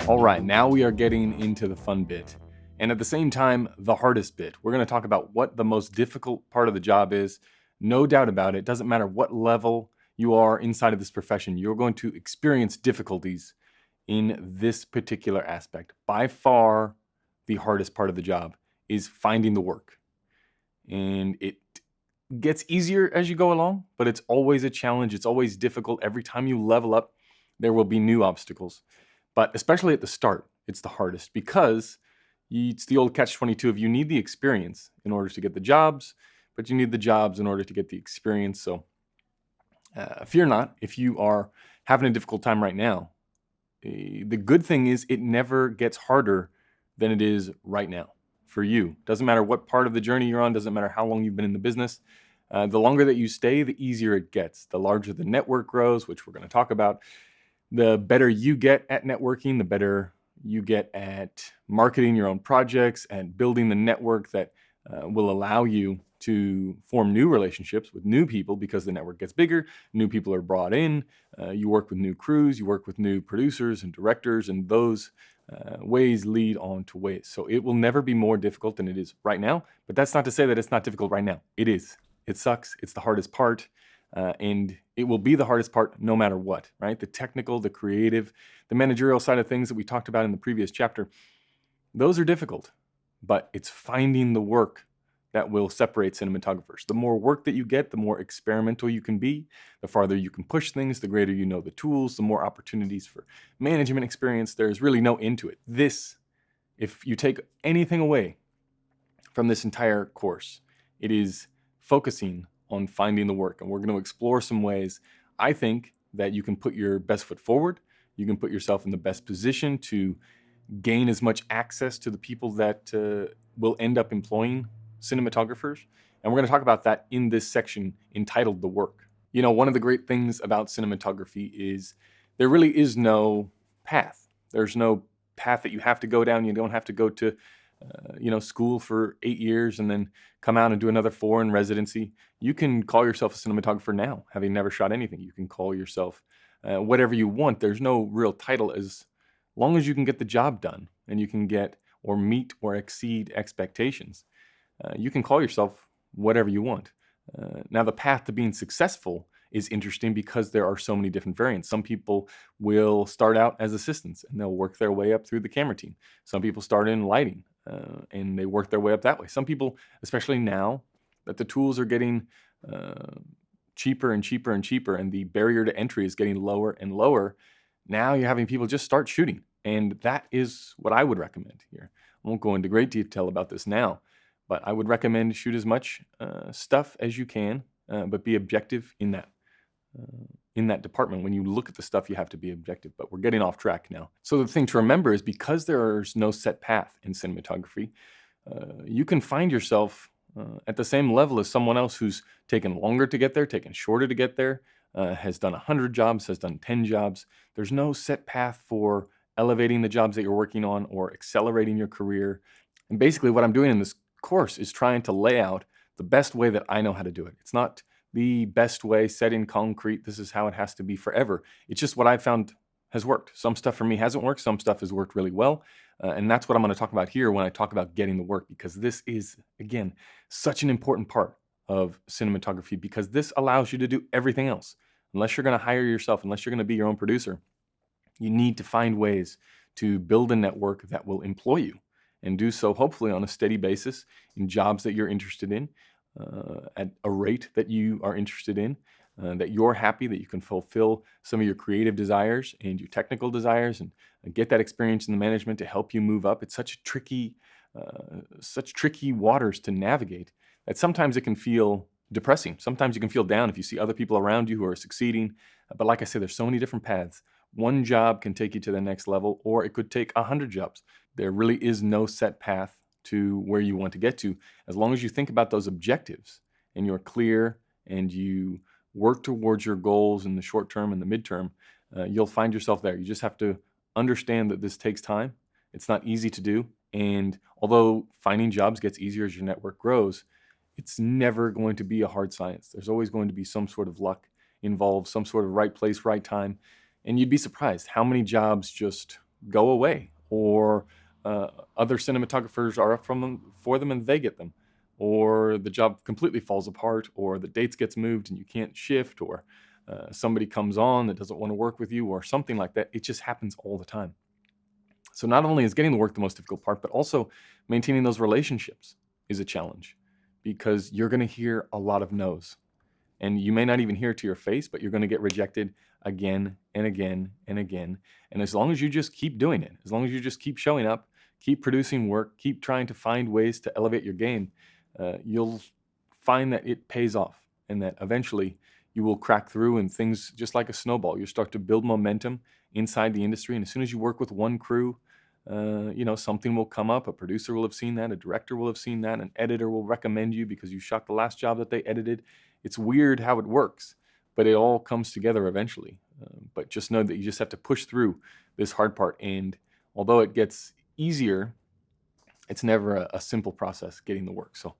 All right, now we are getting into the fun bit. And at the same time, the hardest bit. We're going to talk about what the most difficult part of the job is. No doubt about it. Doesn't matter what level you are inside of this profession, you're going to experience difficulties in this particular aspect. By far, the hardest part of the job is finding the work. And it gets easier as you go along, but it's always a challenge. It's always difficult. Every time you level up, there will be new obstacles. But especially at the start, it's the hardest because it's the old catch-22 of you need the experience in order to get the jobs, but you need the jobs in order to get the experience. So fear not if you are having a difficult time right now. The good thing is it never gets harder than it is right now for you. Doesn't matter what part of the journey you're on, doesn't matter how long you've been in the business. The longer that you stay, the easier it gets. The larger the network grows, which we're going to talk about. The better you get at networking, the better you get at marketing your own projects and building the network that will allow you to form new relationships with new people because the network gets bigger, new people are brought in, you work with new crews, you work with new producers and directors, and those ways lead on to ways. So it will never be more difficult than it is right now, but that's not to say that it's not difficult right now. It is. It sucks. It's the hardest part. And it will be the hardest part no matter what, right? The technical, the creative, the managerial side of things that we talked about in the previous chapter, those are difficult, but it's finding the work that will separate cinematographers. The more work that you get, the more experimental you can be, the farther you can push things, the greater you know the tools, the more opportunities for management experience. There's really no end to it. This, if you take anything away from this entire course, it is focusing on finding the work. And we're going to explore some ways, I think, that you can put your best foot forward. You can put yourself in the best position to gain as much access to the people that will end up employing cinematographers. And we're going to talk about that in this section entitled The Work. You know, one of the great things about cinematography is there really is no path. There's no path that you have to go down. You don't have to go to school for 8 years and then come out and do another 4 in residency. You can call yourself a cinematographer now, having never shot anything. You can call yourself whatever you want. There's no real title as long as you can get the job done and you can get or meet or exceed expectations. You can call yourself whatever you want. Now, the path to being successful is interesting because there are so many different variants. Some people will start out as assistants and they'll work their way up through the camera team. Some people start in lighting and they work their way up that way. Some people, especially now that the tools are getting cheaper and cheaper and cheaper and the barrier to entry is getting lower and lower, now you're having people just start shooting. And that is what I would recommend here. I won't go into great detail about this now, but I would recommend shoot as much stuff as you can, but be objective in that department. When you look at the stuff, you have to be objective, but we're getting off track now. So the thing to remember is because there's no set path in cinematography, you can find yourself at the same level as someone else who's taken longer to get there, taken shorter to get there, has done 100 jobs, has done 10 jobs. There's no set path for elevating the jobs that you're working on or accelerating your career. And basically what I'm doing in this course is trying to lay out the best way that I know how to do it. It's not the best way set in concrete. This is how it has to be forever. It's just what I've found has worked. Some stuff for me hasn't worked. Some stuff has worked really well. And that's what I'm going to talk about here when I talk about getting the work, because this is, again, such an important part of cinematography because this allows you to do everything else. Unless you're going to hire yourself, unless you're going to be your own producer, you need to find ways to build a network that will employ you and do so hopefully on a steady basis in jobs that you're interested in, at a rate that you are interested in, that you're happy, that you can fulfill some of your creative desires and your technical desires and get that experience in the management to help you move up. It's such tricky waters to navigate that sometimes it can feel depressing. Sometimes you can feel down if you see other people around you who are succeeding. But like I said, there's so many different paths. One job can take you to the next level, or it could take 100 jobs. There really is no set path to where you want to get to. As long as you think about those objectives and you're clear and you work towards your goals in the short term and the midterm, you'll find yourself there. You just have to understand that this takes time. It's not easy to do. And although finding jobs gets easier as your network grows, it's never going to be a hard science. There's always going to be some sort of luck involved, some sort of right place, right time. And you'd be surprised how many jobs just go away, or other cinematographers are up from them for them and they get them, or the job completely falls apart, or the dates gets moved and you can't shift, or somebody comes on that doesn't want to work with you, or something like that. It just happens all the time. So not only is getting the work the most difficult part, but also maintaining those relationships is a challenge, because you're going to hear a lot of no's. And you may not even hear it to your face, but you're going to get rejected again and again and again. And as long as you just keep doing it, as long as you just keep showing up, keep producing work, keep trying to find ways to elevate your game, you'll find that it pays off, and that eventually you will crack through, and things, just like a snowball, you start to build momentum inside the industry. And as soon as you work with one crew, something will come up. A producer will have seen that, a director will have seen that, an editor will recommend you because you shot the last job that they edited. It's weird how it works, but it all comes together eventually. But just know that you just have to push through this hard part. And although it gets easier, it's never a simple process getting the work. So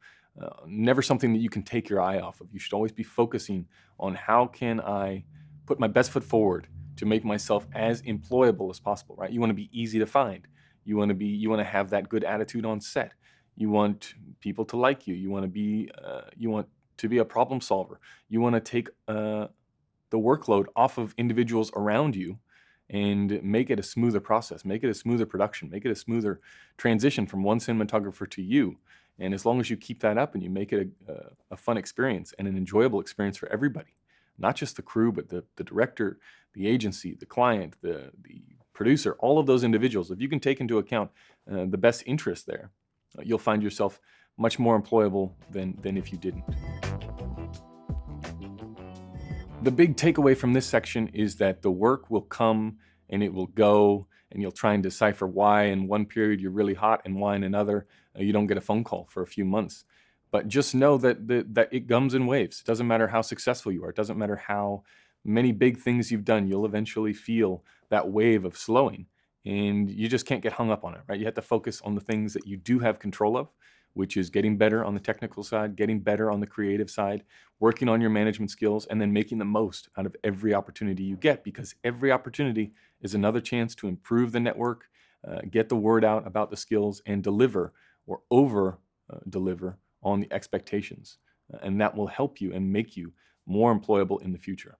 never something that you can take your eye off of. You should always be focusing on, how can I put my best foot forward to make myself as employable as possible, right? You want to be easy to find. You want to have that good attitude on set. You want people to like you. You want to be a problem solver. You want to take the workload off of individuals around you and make it a smoother process, make it a smoother production, make it a smoother transition from one cinematographer to you. And as long as you keep that up and you make it a fun experience and an enjoyable experience for everybody, not just the crew, but the director, the agency, the client, the producer, all of those individuals, if you can take into account the best interest there, you'll find yourself much more employable than if you didn't. The big takeaway from this section is that the work will come and it will go, and you'll try and decipher why in one period you're really hot and why in another you don't get a phone call for a few months. But just know that that it comes in waves. It doesn't matter how successful you are. It doesn't matter how many big things you've done. You'll eventually feel that wave of slowing, and you just can't get hung up on it, right? You have to focus on the things that you do have control of, which is getting better on the technical side, getting better on the creative side, working on your management skills, and then making the most out of every opportunity you get, because every opportunity is another chance to improve the network, get the word out about the skills, and deliver or over deliver on the expectations. And that will help you and make you more employable in the future.